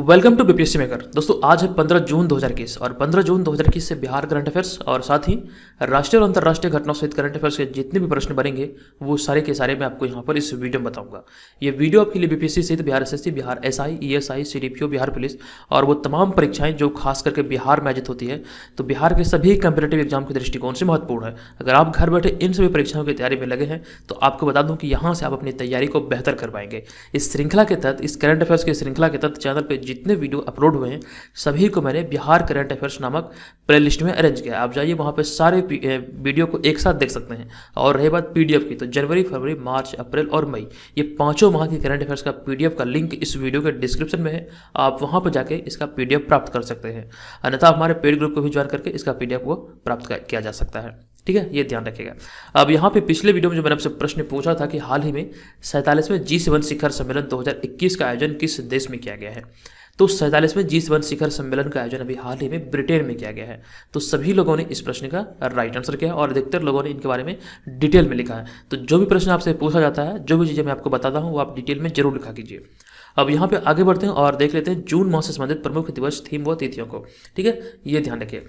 Welcome to BPSC maker. दोस्तों आज है 15 जून 2021 और 15 जून 2021 से बिहार करंट अफेयर्स और साथ ही राष्ट्रीय और अंतर्राष्ट्रीय घटनाओं सहित करंट अफेयर्स के जितने भी प्रश्न बनेंगे वो सारे के सारे मैं आपको यहाँ पर इस वीडियो में बताऊंगा। ये वीडियो आपके लिए बीपीएससी सहित Bihar SSC, Bihar SI, ESI, CDPO, Bihar police और वो तमाम परीक्षाएं जो खास करके बिहार में आयोजित होती है, तो बिहार के सभी कंपेटिटिव एग्जाम के दृष्टिकोण से महत्वपूर्ण है। अगर आप घर बैठे इन सभी परीक्षाओं की तैयारी में लगे हैं तो आपको बता दूं कि यहाँ से आप अपनी तैयारी को बेहतर कर पाएंगे। इस श्रृंखला के तहत, इस करंट अफेयर्स की श्रृंखला के तहत चैनल पर जितने वीडियो अपलोड हुए हैं सभी को मैंने बिहार करंट अफेयर्स नामक प्लेलिस्ट में अरेंज किया। आप जाइए वहां पे सारे वीडियो को एक साथ देख सकते हैं। और रही बात पीडीएफ की, तो जनवरी, फरवरी, मार्च, अप्रैल और मई, ये पांचों माह की करंट अफेयर्स का पीडीएफ का लिंक इस वीडियो के डिस्क्रिप्शन में है। आप वहां पर जाके इसका पीडीएफ प्राप्त कर सकते हैं। अन्यथा हमारे पेड ग्रुप को भी ज्वाइन करके इसका पीडीएफ को प्राप्त किया जा सकता है। ठीक है, ये ध्यान रखिएगा। अब यहाँ पे पिछले वीडियो में जो मैंने आपसे प्रश्न पूछा था कि हाल ही में 47वें G7 शिखर सम्मेलन 2021 का आयोजन किस देश में किया गया है, तो 47वें G7 शिखर सम्मेलन का आयोजन अभी हाल ही में ब्रिटेन में किया गया है। तो सभी लोगों ने इस प्रश्न का राइट आंसर किया और अधिकतर लोगों ने इनके बारे में डिटेल में लिखा है। तो जो भी प्रश्न आपसे पूछा जाता है, जो भी चीज़ें मैं आपको बताता हूँ, वो आप डिटेल में जरूर लिखा कीजिए। अब यहाँ पे आगे बढ़ते हैं और देख लेते हैं जून माह से संबंधित प्रमुख दिवस, थीम व तिथियों को। ठीक है, ये ध्यान रखिए।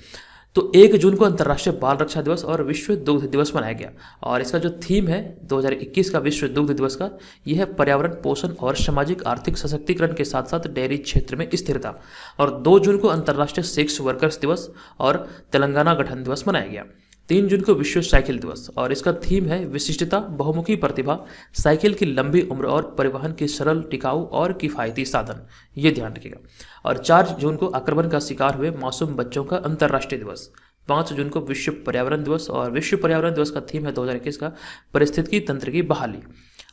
तो 1 जून को अंतर्राष्ट्रीय बाल रक्षा दिवस और विश्व दुग्ध दिवस मनाया गया और इसका जो थीम है 2021 का विश्व दुग्ध दिवस का, यह है पर्यावरण, पोषण और सामाजिक आर्थिक सशक्तिकरण के साथ साथ डेयरी क्षेत्र में स्थिरता। और 2 जून को अंतर्राष्ट्रीय सेक्स वर्कर्स दिवस और तेलंगाना गठन दिवस मनाया गया। 3 जून को विश्व साइकिल दिवस और इसका थीम है विशिष्टता, बहुमुखी प्रतिभा, साइकिल की लंबी उम्र और परिवहन की सरल, टिकाऊ और किफ़ायती साधन। ये ध्यान रखिएगा। और 4 जून को आक्रमण का शिकार हुए मासूम बच्चों का अंतर्राष्ट्रीय दिवस। 5 जून को विश्व पर्यावरण दिवस और विश्व पर्यावरण दिवस का थीम है 2021 का पारिस्थितिकी तंत्र की बहाली।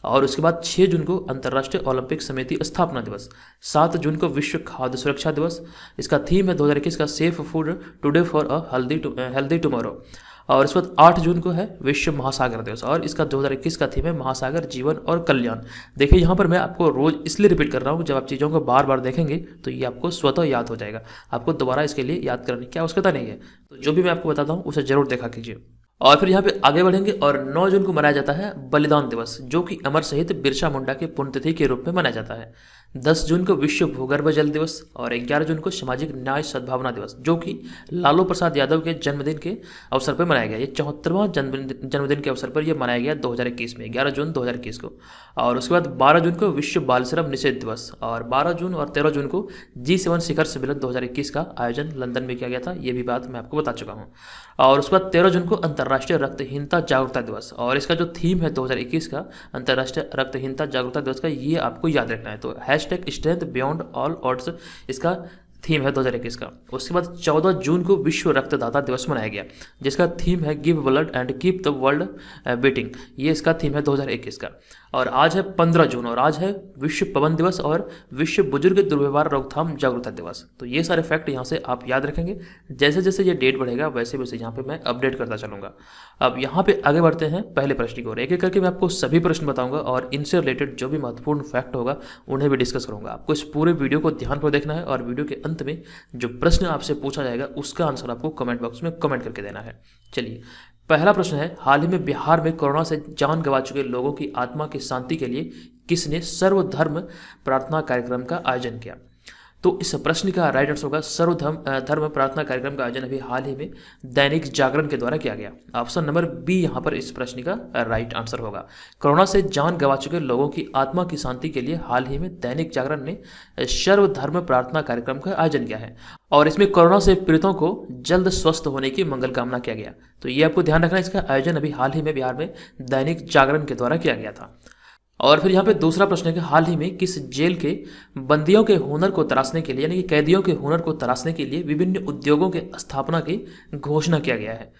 और उसके बाद 6 जून को अंतर्राष्ट्रीय ओलंपिक समिति स्थापना दिवस। 7 जून को विश्व खाद्य सुरक्षा दिवस, इसका थीम है 2021 का safe food today for a healthy tomorrow. और इसके बाद 8 जून को है विश्व महासागर दिवस और इसका 2021 का थीम है महासागर, जीवन और कल्याण। देखिए यहाँ पर मैं आपको रोज इसलिए रिपीट कर रहा हूँ, जब आप चीज़ों को बार बार देखेंगे तो ये आपको स्वतः याद हो जाएगा। आपको दोबारा इसके लिए याद करने की आवश्यकता नहीं है। तो जो भी मैं आपको बताता हूँ उसे जरूर देखा कीजिए। और फिर यहाँ पे आगे बढ़ेंगे और 9 जून को मनाया जाता है बलिदान दिवस, जो कि अमर शहीद बिरसा मुंडा के पुण्यतिथि के रूप में मनाया जाता है। 10 जून को विश्व भूगर्भ जल दिवस और 11 जून को सामाजिक न्याय सद्भावना दिवस, जो कि लालू प्रसाद यादव के जन्मदिन के अवसर पर मनाया गया। ये 74वां जन्मदिन के अवसर पर यह मनाया गया 2021 में, 11 जून 2021 को। और उसके बाद 12 जून को विश्व बाल श्रम निषेध दिवस और 12 जून और 13 जून को G7 शिखर सम्मेलन 2021 का आयोजन लंदन में किया गया था। ये भी बात मैं आपको बता चुका हूँ। और उसके बाद 13 जून को अंतर्राष्ट्रीय रक्तहीनता जागरूकता दिवस और इसका जो थीम है 2021 का अंतर्राष्ट्रीय रक्तहीनता जागरूकता दिवस का, ये आपको याद रखना है। तो #स्ट्रेंथ बियॉन्ड ऑल ऑड्स इसका थीम है 2021 का। उसके बाद 14 जून को विश्व रक्तदाता दिवस मनाया गया, जिसका थीम है give blood and keep the world beating. ये इसका थीम है 2021 का। और आज है 15 जून और आज है विश्व पवन दिवस और विश्व बुजुर्ग दुर्व्यवहार रोकथाम जागरूकता दिवस। तो ये सारे फैक्ट यहाँ से आप याद रखेंगे। जैसे जैसे ये डेट बढ़ेगा वैसे वैसे यहाँ पे मैं अपडेट करता चलूँगा। अब यहाँ पे आगे बढ़ते हैं पहले प्रश्न की ओर। एक एक करके मैं आपको सभी प्रश्न बताऊँगा और इनसे रिलेटेड जो भी महत्वपूर्ण फैक्ट होगा उन्हें भी डिस्कस करूँगा। आपको इस पूरे वीडियो को ध्यान पर देखना है और वीडियो के अंत में जो प्रश्न आपसे पूछा जाएगा उसका आंसर आपको कमेंट बॉक्स में कमेंट करके देना है। चलिए, पहला प्रश्न है, हाल ही में बिहार में कोरोना से जान गंवा चुके लोगों की आत्मा की शांति के लिए किसने सर्वधर्म प्रार्थना कार्यक्रम का आयोजन किया? तो इस प्रश्न का राइट आंसर होगा सर्वधर्म प्रार्थना कार्यक्रम का आयोजन अभी हाल ही में दैनिक जागरण के द्वारा किया गया। ऑप्शन नंबर बी यहाँ पर इस प्रश्न का राइट आंसर होगा। कोरोना से जान गंवा चुके लोगों की आत्मा की शांति के लिए हाल ही में दैनिक जागरण ने सर्वधर्म प्रार्थना कार्यक्रम का आयोजन किया है और इसमें कोरोना से पीड़ितों को जल्द स्वस्थ होने की मंगल कामना किया गया। तो ये आपको ध्यान रखना है, इसका आयोजन अभी हाल ही में बिहार में दैनिक जागरण के द्वारा किया गया था। और फिर यहाँ पे दूसरा प्रश्न है कि हाल ही में किस जेल के बंदियों के हुनर को तराशने के लिए, यानी कि कैदियों के हुनर को तराशने के लिए विभिन्न उद्योगों के स्थापना की घोषणा किया गया है?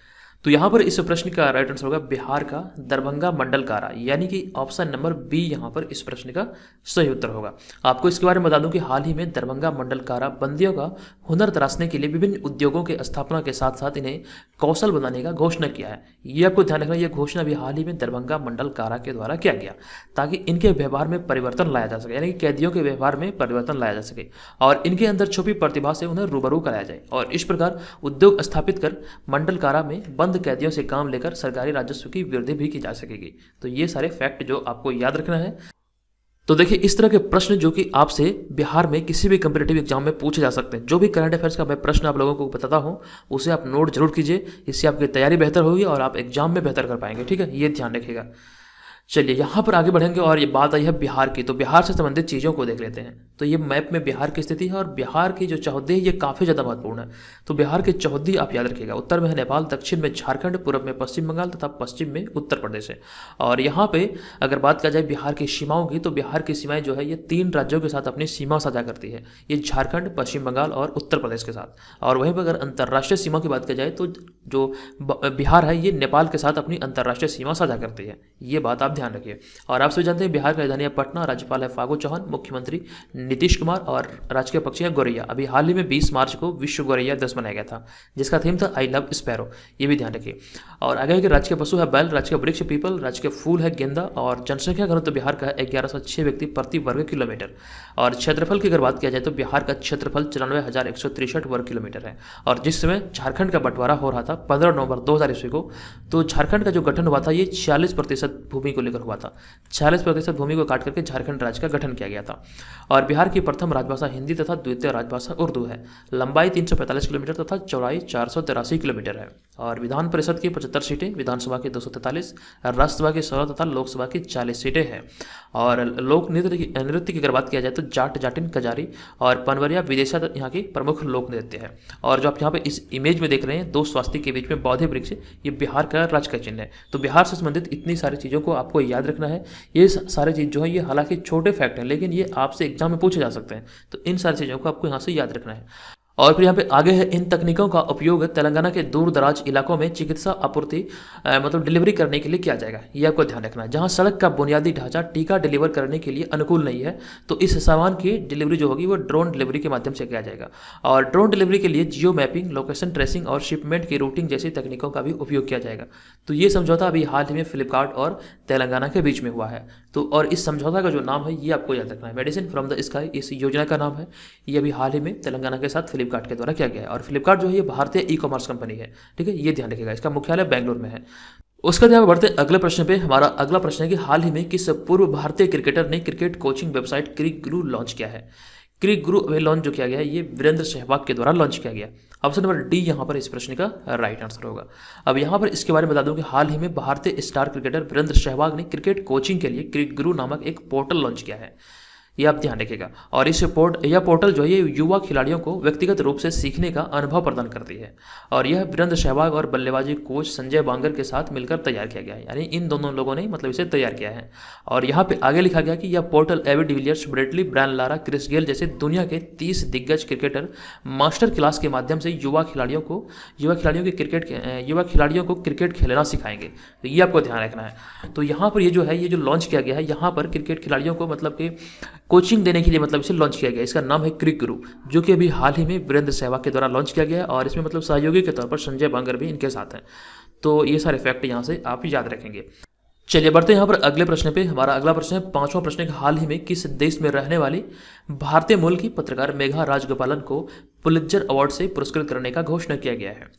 तो यहाँ पर इस प्रश्न का राइट आंसर होगा बिहार का दरभंगा मंडल कारा, यानी कि ऑप्शन नंबर बी यहाँ पर इस प्रश्न का सही उत्तर होगा। आपको इसके बारे में बता दूं कि हाल ही में दरभंगा मंडल कारा बंदियों का हुनर तराशने के लिए विभिन्न उद्योगों के स्थापना के साथ साथ इन्हें कौशल बनाने का घोषणा किया है। ये आपको ध्यान रखना, यह घोषणा भी हाल ही में दरभंगा मंडल कारा के द्वारा किया गया ताकि इनके व्यवहार में परिवर्तन लाया जा सके, यानी कि कैदियों के व्यवहार में परिवर्तन लाया जा सके और इनके अंदर छुपी प्रतिभा से उन्हें रूबरू कराया जाए और इस प्रकार उद्योग स्थापित कर मंडल कारा में बंद कैदियों से काम लेकर सरकारी राजस्व की वृद्धि भी की जा सकेगी। तो ये सारे फैक्ट जो आपको याद रखना है तो देखिए इस तरह के प्रश्न जो कि आपसे बिहार में किसी भी कम्पिटेटिव एग्जाम में पूछे जा सकते हैं, जो भी करंट अफेयर्स का मैं प्रश्न आप लोगों को बताता हूँ उसे आप नोट जरूर कीजिए। इससे आपकी तैयारी बेहतर होगी और आप एग्जाम में बेहतर कर पाएंगे। ठीक है, ये ध्यान रखिएगा। चलिए यहाँ पर आगे बढ़ेंगे और ये बात आई है बिहार की, तो बिहार से संबंधित चीज़ों को देख लेते हैं। तो ये मैप में बिहार की स्थिति है और बिहार की जो चौहद्दी है ये काफ़ी ज़्यादा महत्वपूर्ण है। तो बिहार की चौहद्दी आप याद रखिएगा, उत्तर में है नेपाल, दक्षिण में झारखंड, पूर्व में पश्चिम बंगाल तथा पश्चिम में उत्तर प्रदेश है। और यहाँ पे अगर बात की जाए बिहार की सीमाओं की, तो बिहार की सीमाएं जो है ये 3 राज्यों के साथ अपनी सीमा साझा करती है, ये झारखंड, पश्चिम बंगाल और उत्तर प्रदेश के साथ। और वहीं पर अगर अंतर्राष्ट्रीय सीमा की बात की जाए तो जो बिहार है ये नेपाल के साथ अपनी अंतर्राष्ट्रीय सीमा साझा करती है, ये बात आप ध्यान रखिए। और आप सभी जानते हैं बिहार की राजधानी है पटना, राज्यपाल है फागू चौहान, मुख्यमंत्री नीतीश कुमार और राजकीय पक्षी है गौरैया। अभी हाल ही में 20 मार्च को विश्व गौरैया दिवस मनाया गया था, जिसका थीम था आई लव स्पैरो, ये भी ध्यान रखिए। और आगे के राजकीय पशु है बैल, राजकीय वृक्ष पीपल, राजकीय फूल है गेंदा और जनसंख्या घनत्व बिहार का है 1106 व्यक्ति प्रति वर्ग किलोमीटर। और क्षेत्रफल की अगर बात किया जाए तो बिहार का क्षेत्रफल 94,163 वर्ग किलोमीटर है। और जिस समय झारखंड का बंटवारा हो रहा था 15 नवंबर 2000 ईस्वी को, तो झारखंड का जो गठन हुआ था ये 46% भूमि को लेकर हुआ था। 46% भूमि को काट करके झारखंड राज्य का गठन किया गया था। और बिहार की प्रथम राजभाषा हिंदी तथा द्वितीय राजभाषा उर्दू है। लंबाई 345 किलोमीटर तथा चौड़ाई 483 किलोमीटर है। और विधान परिषद की 75 सीटें, विधानसभा की 243, राज्यसभा की 16 तथा लोकसभा की 40 सीटें हैं। और लोक नृत्य की अगर बात किया जाए तो जाट, जाटिन, कजारी और पनवरिया विदेशा यहाँ की प्रमुख लोक नृत्य है। और जो आप यहाँ पे इस इमेज में देख रहे हैं 2 स्वास्तिक के बीच में बौद्धे वृक्ष, ये बिहार का राज्य का चिन्ह है। तो बिहार से संबंधित इतनी सारी चीज़ों को आपको याद रखना है। ये सारे चीज़ जो है ये हालांकि छोटे फैक्ट हैं, लेकिन ये आपसे एग्जाम में पूछे जा सकते हैं। तो इन सारी चीज़ों को आपको यहाँ से याद रखना है। और फिर यहाँ पे आगे है, इन तकनीकों का उपयोग तेलंगाना के दूर दराज इलाकों में चिकित्सा आपूर्ति मतलब डिलीवरी करने के लिए किया जाएगा, ये आपको ध्यान रखना है। जहाँ सड़क का बुनियादी ढांचा टीका डिलीवर करने के लिए अनुकूल नहीं है, तो इस सामान की डिलीवरी जो होगी वो ड्रोन डिलीवरी के माध्यम से किया जाएगा। और ड्रोन डिलीवरी के लिए जियो मैपिंग, लोकेशन ट्रेसिंग और शिपमेंट की रूटिंग जैसी तकनीकों का भी उपयोग किया जाएगा। तो ये समझौता अभी हाल ही में फ्लिपकार्ट और तेलंगाना के बीच में हुआ है। तो और इस समझौता का जो नाम है ये आपको याद रखना है, मेडिसिन फ्रॉम द स्काई इस योजना का नाम है। ये अभी हाल ही में तेलंगाना के साथ फ्लिपकार्ट के द्वारा किया गया है। और फ्लिपकार्ट जो है ये भारतीय ई कॉमर्स कंपनी है, ठीक है, ये ध्यान रखिएगा। इसका मुख्यालय बेंगलुरु में है। उसके बाद बढ़ते हैं अगले प्रश्न पे। हमारा अगला प्रश्न है कि हाल ही में किस पूर्व भारतीय क्रिकेटर ने क्रिकेट कोचिंग वेबसाइट क्रिक गुरु लॉन्च किया है। क्रिक गुरु लॉन्च जो किया गया है ये वीरेंद्र सहवाग के द्वारा लॉन्च किया गया। ऑप्शन नंबर डी यहाँ पर इस प्रश्न का राइट आंसर होगा। अब यहाँ पर इसके बारे में बता दूं कि हाल ही में भारतीय स्टार क्रिकेटर वीरेंद्र सहवाग ने क्रिकेट कोचिंग के लिए क्रिक गुरु नामक एक पोर्टल लॉन्च किया है, ये आप ध्यान रखिएगा। और इस यह पोर्टल जो है ये युवा खिलाड़ियों को व्यक्तिगत रूप से सीखने का अनुभव प्रदान करती है। और यह वीरेंद्र सहवाग और बल्लेबाजी कोच संजय बांगर के साथ मिलकर तैयार किया गया है, यानी इन दोनों लोगों ने मतलब इसे तैयार किया है। और यहाँ पे आगे लिखा गया कि यह portal AB de Villiers, Brett Lee, Brian Lara, Chris Gayle जैसे दुनिया के 30 दिग्गज क्रिकेटर मास्टर क्लास के माध्यम से युवा खिलाड़ियों को क्रिकेट खेलना सिखाएंगे। तो ये आपको ध्यान रखना है। तो यहाँ पर ये जो लॉन्च किया गया है, यहाँ पर क्रिकेट खिलाड़ियों को मतलब कि कोचिंग देने के लिए मतलब इसे लॉन्च किया गया। इसका नाम है क्रिक गुरु, जो कि अभी हाल ही में वीरेंद्र सहवाग के द्वारा लॉन्च किया गया है। और इसमें मतलब सहयोगी के तौर पर संजय बांगर भी इनके साथ हैं। तो ये सारे फैक्ट यहाँ से आप याद रखेंगे। चलिए बढ़ते हैं यहाँ पर अगले प्रश्न पे। हमारा अगला प्रश्न है, 5वां प्रश्न है, हाल ही में किस देश में रहने वाली भारतीय मूल की पत्रकार मेघा राजगोपालन को पुलित्जर अवार्ड से पुरस्कृत करने का घोषणा किया गया है।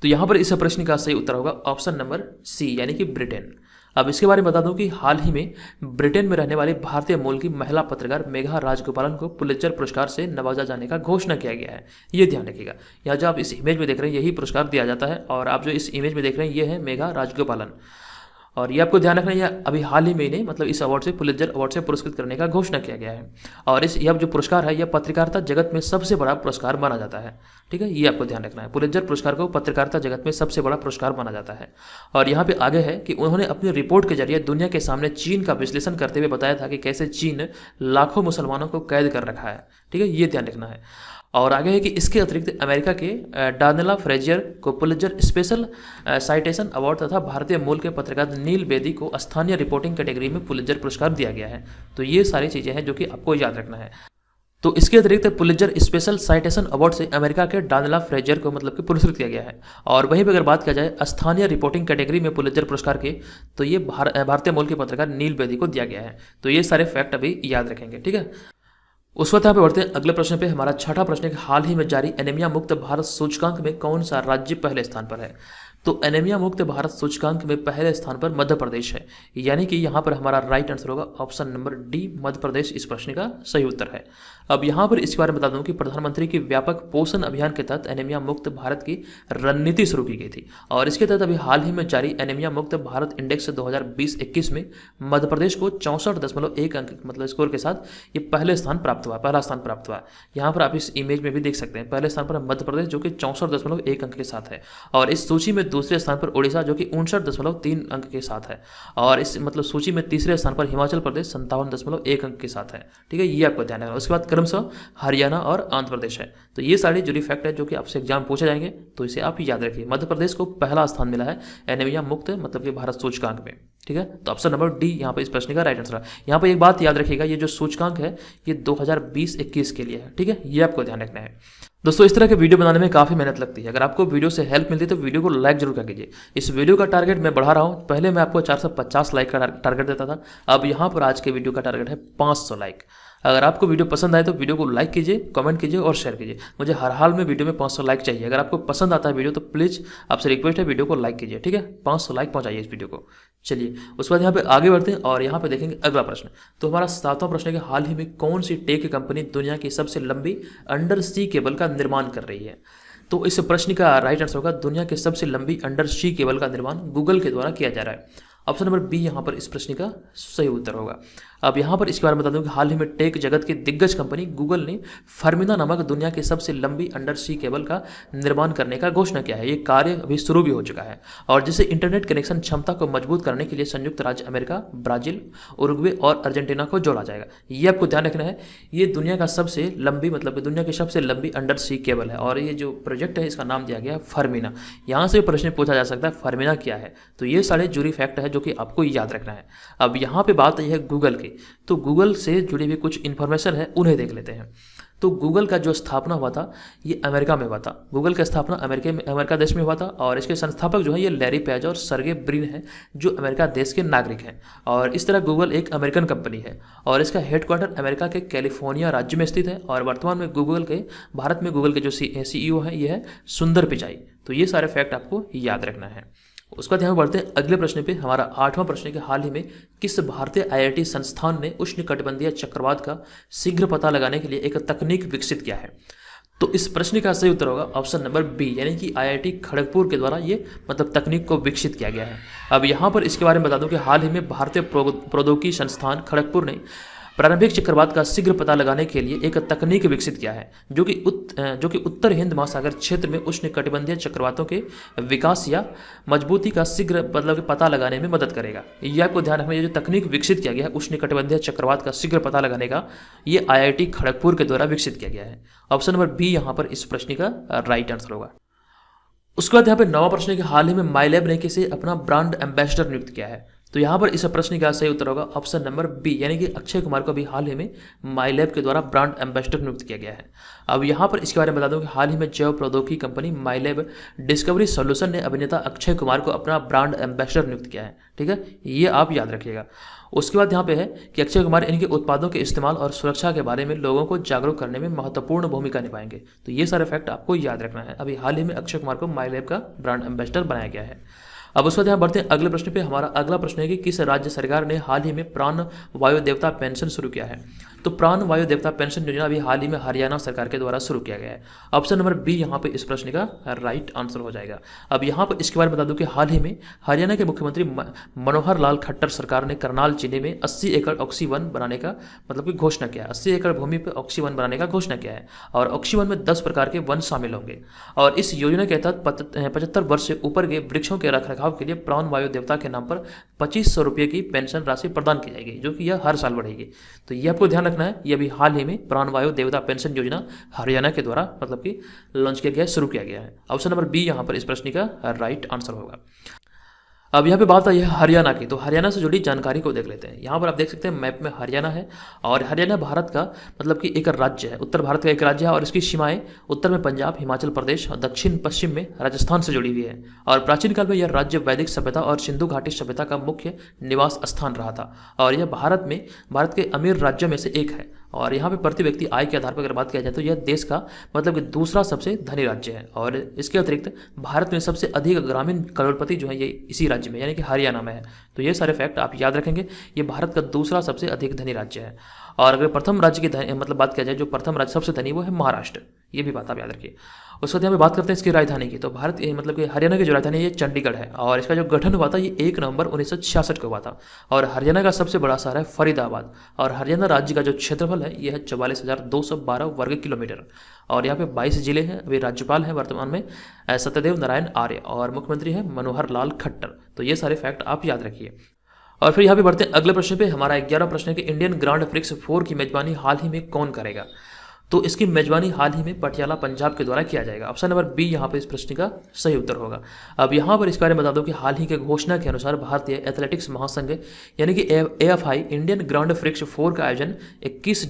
तो यहाँ पर इस प्रश्न का सही उत्तर होगा ऑप्शन नंबर सी, यानी कि ब्रिटेन। अब इसके बारे में बता दूं कि हाल ही में ब्रिटेन में रहने वाली भारतीय मूल की महिला पत्रकार मेघा राजगोपालन को पुलित्जर पुरस्कार से नवाजा जाने का घोषणा किया गया है, ये ध्यान रखिएगा। यहाँ जो आप इस इमेज में देख रहे हैं यही पुरस्कार दिया जाता है। और आप जो इस इमेज में देख रहे हैं ये है मेघा राजगोपालन। और ये आपको ध्यान रखना है, यह अभी हाल ही में इन्हें मतलब इस अवार्ड से पुलित्जर अवार्ड से पुरस्कृत करने का घोषणा किया गया है। और यह जो पुरस्कार है यह पत्रकारिता जगत में सबसे बड़ा पुरस्कार माना जाता है, ठीक है, ये आपको ध्यान रखना है। पुलित्जर पुरस्कार को पत्रकारिता जगत में सबसे बड़ा पुरस्कार माना जाता है। और यहाँ पे आगे है कि उन्होंने अपनी रिपोर्ट के जरिए दुनिया के सामने चीन का विश्लेषण करते हुए बताया था कि कैसे चीन लाखों मुसलमानों को कैद कर रखा है, ठीक है, ये ध्यान रखना है। और आगे है कि इसके अतिरिक्त अमेरिका के डानिला फ्रेजियर को पुलित्जर स्पेशल साइटेशन अवार्ड तथा भारतीय मूल के पत्रकार नील बेदी को स्थानीय रिपोर्टिंग कैटेगरी में पुलित्जर पुरस्कार दिया गया है। तो ये सारी चीज़ें हैं जो कि आपको याद रखना है। तो इसके अतिरिक्त पुलित्जर स्पेशल साइटेशन अवार्ड से अमेरिका के डानिला फ्रेजियर को मतलब कि पुरस्कृत किया गया है। और वहीं पर अगर बात किया जाए स्थानीय रिपोर्टिंग कैटेगरी में पुलित्जर पुरस्कार के, तो ये भारतीय मूल के पत्रकार नील बेदी को दिया गया है। तो ये सारे फैक्ट अभी याद रखेंगे, ठीक है। उस वक्त यहाँ पे बढ़ते हैं अगले प्रश्न पे। हमारा 6वां प्रश्न है कि हाल ही में जारी एनीमिया मुक्त भारत सूचकांक में कौन सा राज्य पहले स्थान पर है। तो एनीमिया मुक्त भारत सूचकांक में पहले स्थान पर मध्य प्रदेश है, यानी कि यहाँ पर हमारा राइट आंसर होगा option number D, Madhya Pradesh इस प्रश्न का सही उत्तर है। अब यहाँ पर इसके बारे में बता दूं कि प्रधानमंत्री की व्यापक पोषण अभियान के तहत एनीमिया मुक्त भारत की रणनीति शुरू की गई थी और इसके तहत अभी हाल ही में जारी एनीमिया मुक्त भारत इंडेक्स 2020-21 में मध्य प्रदेश को 64.1 अंक मतलब स्कोर के साथ ये पहला स्थान प्राप्त हुआ। यहाँ पर आप इस इमेज में भी देख सकते हैं, पहले स्थान पर मध्य प्रदेश जो कि 64.1 अंक के साथ है और इस सूची में दूसरे स्थान पर उड़ीसा जो कि 59.3 अंक के साथ है और इस मतलब सूची में तीसरे स्थान पर हिमाचल प्रदेश 57.1 अंक के साथ है। ठीक है, ये आपको ध्यान रखना। उसके बाद क्रमशः हरियाणा और आंध्र प्रदेश है। तो ये सारे जो फैक्ट है जो कि आपसे एग्जाम पूछे जाएंगे, तो इसे आप याद रखिए। मध्य प्रदेश को पहला स्थान मिला है एनीमिया मुक्त मतलब कि भारत सूचकांक में। ठीक है, तो ऑप्शन नंबर डी यहाँ पर इस प्रश्न का राइट आंसर है। यहाँ पर एक बात याद रखिएगा, ये जो सूचकांक है ये 2020-21 के लिए है। ठीक है, ये आपको ध्यान रखना है। दोस्तों इस तरह के वीडियो बनाने में काफ़ी मेहनत लगती है। अगर आपको वीडियो से हेल्प मिलती है तो वीडियो को लाइक जरूर कर कीजिए। इस वीडियो का टारगेट मैं बढ़ा रहा हूँ, पहले मैं आपको 450 लाइक का टारगेट देता था, अब यहाँ पर आज के वीडियो का टारगेट है 500 लाइक। अगर आपको वीडियो पसंद आए तो वीडियो को लाइक कीजिए, कमेंट कीजिए और शेयर कीजिए। मुझे हर हाल में वीडियो में 500 लाइक चाहिए। अगर आपको पसंद आता है वीडियो तो प्लीज़ आपसे रिक्वेस्ट है वीडियो को लाइक कीजिए। ठीक है, 500 लाइक पहुंचाइए इस वीडियो को। चलिए उसके बाद यहाँ पे आगे बढ़ते हैं और यहाँ पे देखेंगे अगला प्रश्न। तो हमारा 7वां प्रश्न है कि हाल ही में कौन सी टेक कंपनी दुनिया की सबसे लंबी अंडर सी केबल का निर्माण कर रही है? तो इस प्रश्न का राइट आंसर होगा दुनिया की सबसे लंबी अंडर सी केबल का निर्माण गूगल के द्वारा किया जा रहा है। ऑप्शन नंबर बी यहाँ पर इस प्रश्न का सही उत्तर होगा। अब यहाँ पर इसके बारे में बता दूं कि हाल ही में टेक जगत की दिग्गज कंपनी गूगल ने फर्मिना नामक दुनिया की सबसे लंबी अंडर सी केबल का निर्माण करने का घोषणा किया है। ये कार्य अभी शुरू भी हो चुका है और जिसे इंटरनेट कनेक्शन क्षमता को मजबूत करने के लिए संयुक्त राज्य अमेरिका, ब्राजील, उरुग्वे और अर्जेंटीना को जोड़ा जाएगा। ये आपको ध्यान रखना है। ये दुनिया का सबसे लंबी मतलब दुनिया की सबसे लंबी अंडर सी केबल है और ये जो प्रोजेक्ट है इसका नाम दिया गया है फर्मिना। यहाँ से प्रश्न पूछा जा सकता है फर्मिना क्या है, तो ये सारे जुड़ी फैक्ट है जो कि आपको याद रखना है। अब यहाँ पे बात यह है गूगल की, तो गूगल से जुड़ी हुई कुछ इन्फॉर्मेशन है उन्हें देख लेते हैं। तो गूगल का जो स्थापना हुआ था ये अमेरिका में हुआ था। गूगल का स्थापना अमेरिका देश में हुआ था और इसके संस्थापक जो है ये लैरी पेज और सर्गे ब्रिन है जो अमेरिका देश के नागरिक हैं। और इस तरह गूगल एक अमेरिकन कंपनी है और इसका हेडक्वार्टर अमेरिका के कैलिफोर्निया राज्य में स्थित है और वर्तमान में भारत में गूगल के जो CEO है ये है सुंदर पिचाई। तो ये सारे फैक्ट आपको याद रखना है। उसका ध्यान बढ़ते हैं अगले प्रश्न पे। हमारा 8वां प्रश्न है कि हाल ही में किस भारतीय IIT संस्थान ने उष्णकटिबंधीय चक्रवात का शीघ्र पता लगाने के लिए एक तकनीक विकसित किया है? तो इस प्रश्न का सही उत्तर होगा ऑप्शन नंबर बी, यानी कि IIT खड़गपुर के द्वारा ये मतलब तकनीक को विकसित किया गया है। अब यहाँ पर इसके बारे में बता दूं कि हाल ही में भारतीय प्रौद्योगिकी संस्थान खड़गपुर ने प्रारंभिक चक्रवात का शीघ्र पता लगाने के लिए एक तकनीक विकसित किया है जो कि उत्तर हिंद महासागर क्षेत्र में उष्णकटिबंधीय चक्रवातों के विकास या मजबूती का शीघ्र मतलब पता लगाने में मदद करेगा। ये आपको ध्यान रखना, ये जो तकनीक विकसित किया गया है उष्णकटिबंधीय चक्रवात का शीघ्र पता लगाने का, ये IIT खड़गपुर के द्वारा विकसित किया गया है। ऑप्शन नंबर बी यहाँ पर इस प्रश्न का राइट आंसर होगा। उसके बाद यहाँ पे 9वां प्रश्न है कि हाल ही में माईलैब ने किसे अपना ब्रांड एम्बेसडर नियुक्त किया है? तो यहाँ पर इस प्रश्न का सही उत्तर होगा ऑप्शन नंबर बी, यानी कि अक्षय कुमार को भी हाल ही में माईलैब के द्वारा ब्रांड एम्बेसडर नियुक्त किया गया है। अब यहाँ पर इसके बारे में बता दूं कि हाल ही में जैव प्रौद्योगिकी कंपनी माईलैब डिस्कवरी सॉल्यूशन ने अभिनेता अक्षय कुमार को अपना ब्रांड एम्बेसडर नियुक्त किया है। ठीक है, ये आप याद रखिएगा। उसके बाद यहाँ पे है कि अक्षय कुमार इनके उत्पादों के इस्तेमाल और सुरक्षा के बारे में लोगों को जागरूक करने में महत्वपूर्ण भूमिका निभाएंगे। तो ये सारे फैक्ट आपको याद रखना है। अभी हाल ही में अक्षय कुमार को माईलैब का ब्रांड एम्बेसडर बनाया गया है। अब उसके बाद यहाँ बढ़ते हैं अगले प्रश्न पे। हमारा अगला प्रश्न है कि किस राज्य सरकार ने हाल ही में प्राण वायु देवता पेंशन शुरू किया है? तो प्राण वायु देवता पेंशन योजना अभी हाल ही में हरियाणा सरकार के द्वारा शुरू किया गया है। ऑप्शन नंबर बी यहाँ पे इस प्रश्न का राइट आंसर हो जाएगा। अब यहाँ पर इसके बारे में बता दूं कि हाल ही में हरियाणा के मुख्यमंत्री मनोहर लाल खट्टर सरकार ने करनाल जिले में 80 एकड़ ऑक्सी वन बनाने का मतलब कि घोषणा किया है। 80 एकड़ भूमि पर ऑक्सी वन बनाने का घोषणा किया है और ऑक्सी वन में 10 प्रकार के वन शामिल होंगे और इस योजना के तहत 75 वर्ष से ऊपर के वृक्षों के रखरखाव के लिए प्राण वायु देवता के नाम पर 2500 रुपये की पेंशन राशि प्रदान की जाएगी, जो कि यह हर साल बढ़ेगी। तो ये आपको ध्यान रखना है। ये अभी हाल ही में प्राण वायु देवता पेंशन योजना हरियाणा के द्वारा मतलब कि लॉन्च किया गया है, शुरू किया गया है। ऑप्शन नंबर बी यहाँ पर इस प्रश्न का राइट आंसर होगा। अब यहाँ पे बात आई है हरियाणा की, तो हरियाणा से जुड़ी जानकारी को देख लेते हैं। यहाँ पर आप देख सकते हैं मैप में हरियाणा है और हरियाणा भारत का मतलब कि एक राज्य है, उत्तर भारत का एक राज्य है और इसकी सीमाएं उत्तर में पंजाब, हिमाचल प्रदेश और दक्षिण पश्चिम में राजस्थान से जुड़ी हुई है। और प्राचीन काल में यह राज्य वैदिक सभ्यता और सिंधु घाटी सभ्यता का मुख्य निवास स्थान रहा था और यह भारत के अमीर राज्यों में से एक है और यहाँ पे प्रति व्यक्ति आय के आधार पर अगर बात किया जाए तो यह देश का मतलब कि दूसरा सबसे धनी राज्य है। और इसके अतिरिक्त भारत में सबसे अधिक ग्रामीण करोड़पति जो है ये इसी राज्य में यानी कि हरियाणा में है। तो ये सारे फैक्ट आप याद रखेंगे। ये भारत का दूसरा सबसे अधिक धनी राज्य है। और अगर प्रथम राज्य की मतलब बात किया जाए, जो प्रथम राज्य सबसे धनी वो है महाराष्ट्र। ये भी बात आप याद रखिए। उसके बाद यहाँ पे बात करते हैं इसकी राजधानी की। तो भारत मतलब कि हरियाणा की जो राजधानी है ये चंडीगढ़ है। और इसका जो गठन हुआ था ये 1 नवंबर 1966 को हुआ था। और हरियाणा का सबसे बड़ा शहर है फरीदाबाद। और हरियाणा राज्य का जो क्षेत्रफल है यह है 44,212 वर्ग किलोमीटर। और यहाँ पे 22 जिले हैं। अभी राज्यपाल हैं वर्तमान में सत्यदेव नारायण आर्य और मुख्यमंत्री हैं मनोहर लाल खट्टर। तो ये सारे फैक्ट आप याद रखिए। और फिर यहाँ पे बढ़ते हैं अगले प्रश्न पे। हमारा 11वां प्रश्न है कि इंडियन ग्रांड प्रिक्स 4 की मेजबानी हाल ही में कौन करेगा। तो इसकी मेजबानी हाल ही में पटियाला पंजाब के द्वारा किया जाएगा। ऑप्शन नंबर बी यहाँ पे इस प्रश्न का सही उत्तर होगा। अब यहाँ पर इस बारे में बता दो कि हाल ही के घोषणा के अनुसार भारतीय एथलेटिक्स महासंघ यानी कि AFI इंडियन ग्रांड प्रिक्स 4 का आयोजन 21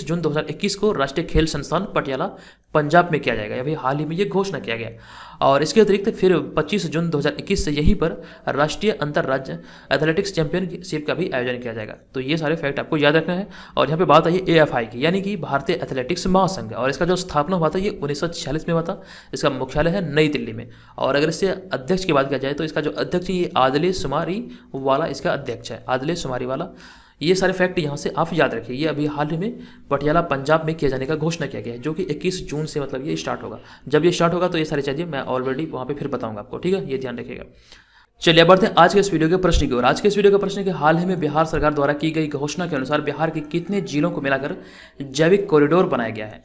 जून 2021 को राष्ट्रीय खेल संस्थान पटियाला पंजाब में किया जाएगा। अभी हाल ही में ये घोषणा किया गया। और इसके अतिरिक्त फिर 25 जून 2021 से यहीं पर राष्ट्रीय अंतर्राज्य एथलेटिक्स चैंपियनशिप का भी आयोजन किया जाएगा। तो ये सारे फैक्ट आपको याद रखना है। और यहाँ पे बात आई AFI की यानी कि भारतीय एथलेटिक्स महासंघ। और इसका जो स्थापना हुआ था ये 1946 में हुआ था। इसका मुख्यालय है नई दिल्ली में। और अगर इससे अध्यक्ष की बात किया जाए तो इसका जो अध्यक्ष है ये आदिले शुमारी वाला इसका अध्यक्ष है, आदिले शुमारी वाला। ये सारे फैक्ट यहाँ से आप याद रखिए। ये अभी हाल ही में पटियाला पंजाब में किए जाने का घोषणा किया गया है, जो कि 21 जून से मतलब ये स्टार्ट होगा। जब ये स्टार्ट होगा तो ये सारी चीज़ें मैं ऑलरेडी वहाँ पे फिर बताऊंगा आपको, ठीक है, ये ध्यान रखिएगा। चलिए अब बढ़ते हैं आज के इस वीडियो के प्रश्न की ओर। आज के इस वीडियो का प्रश्न है कि हाल ही में बिहार सरकार द्वारा की गई घोषणा के अनुसार बिहार के कितने जिलों को मिलाकर जैविक कॉरिडोर बनाया गया है।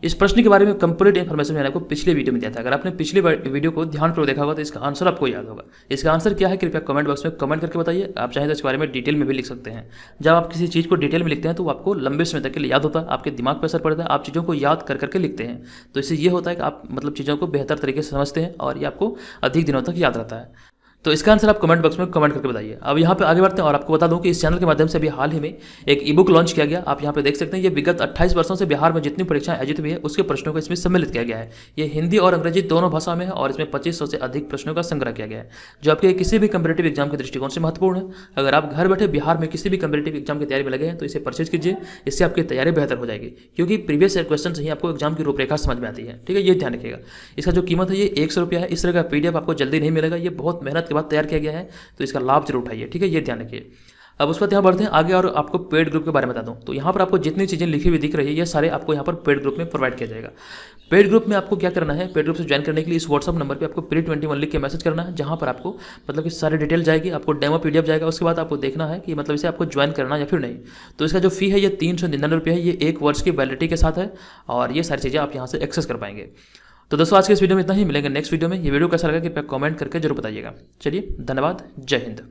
इस प्रश्न के बारे में कंप्लीट इन्फॉर्मेशन मैंने आपको पिछले वीडियो में दिया था। अगर आपने पिछले वीडियो को ध्यानपूर्वक देखा होगा तो इसका आंसर आपको याद होगा। इसका आंसर क्या है कृपया कमेंट बॉक्स में कमेंट करके बताइए। आप चाहें तो इसके बारे में डिटेल में भी लिख सकते हैं। जब आप किसी चीज़ को डिटेल में लिखते हैं तो आपको लंबे समय तक के लिए याद होता है, आपके दिमाग पर असर पड़ता है, आप चीज़ों को याद कर करके लिखते हैं। तो इससे ये होता है कि आप मतलब चीज़ों को बेहतर तरीके से समझते हैं और ये आपको अधिक दिनों तक याद रहता है। तो इसका आंसर आप कमेंट बॉक्स में कमेंट करके बताइए। अब यहाँ पे आगे बढ़ते हैं और आपको बता दूं कि इस चैनल के माध्यम से भी हाल ही में एक ई-बुक लॉन्च किया गया। आप यहाँ पे देख सकते हैं ये विगत 28 वर्षों से बिहार में जितनी परीक्षाएं आयोजित हुई है उसके प्रश्नों को इसमें सम्मिलित किया गया है। ये हिंदी और अंग्रेजी दोनों भाषा में है और इसमें 2500 से अधिक प्रश्नों का संग्रह किया गया है, जो आपके किसी भी कंपीटेटिव एग्जाम के दृष्टिकोण से महत्वपूर्ण है। अगर आप घर बैठे बिहार में किसी भी कंपीटेटिव एग्जाम की तैयारी में लगे हैं तो इसे परचेज कीजिए। इससे आपकी तैयारी बेहतर हो जाएगी, क्योंकि प्रीवियस क्वेश्चन से ही आपको एग्जाम की रूपरेखा समझ में आती है, ठीक है, ये ध्यान रखिएगा। इसका जो कीमत है ये 100 रुपया है। इस तरह का PDF आपको जल्दी नहीं मिलेगा, ये बहुत मेहनत के बाद तैयार किया गया है, तो इसका लाभ जरूर उठाइए, ठीक है, ये ध्यान रखिए। अब उस पर यहाँ बढ़ते हैं आगे और आपको पेड ग्रुप के बारे में बता दूं। तो यहाँ पर आपको जितनी चीज़ें लिखी हुई दिख रही है ये सारे आपको यहाँ पर पेड ग्रुप में प्रोवाइड किया जाएगा। पेड ग्रुप में आपको क्या करना है, पेड ग्रुप से ज्वाइन करने के लिए इस व्हाट्सअप नंबर पे आपको pre21 लिख के मैसेज करना है, जहाँ पर आपको मतलब कि सारी डिटेल जाएगी, आपको डेमो PDF जाएगा। उसके बाद आपको देखना है कि मतलब इसे आपको ज्वाइन करना या फिर नहीं। तो इसका जो फी है ये 399 रुपये है। ये 1 वर्ष की वैलिडिटी के साथ है और ये सारी चीज़ें आप यहाँ से एक्सेस कर पाएंगे। तो दोस्तों आज के इस वीडियो में इतना ही। मिलेंगे नेक्स्ट वीडियो में। ये वीडियो कैसा लगा कि कमेंट करके जरूर बताइएगा। चलिए धन्यवाद, जय हिंद।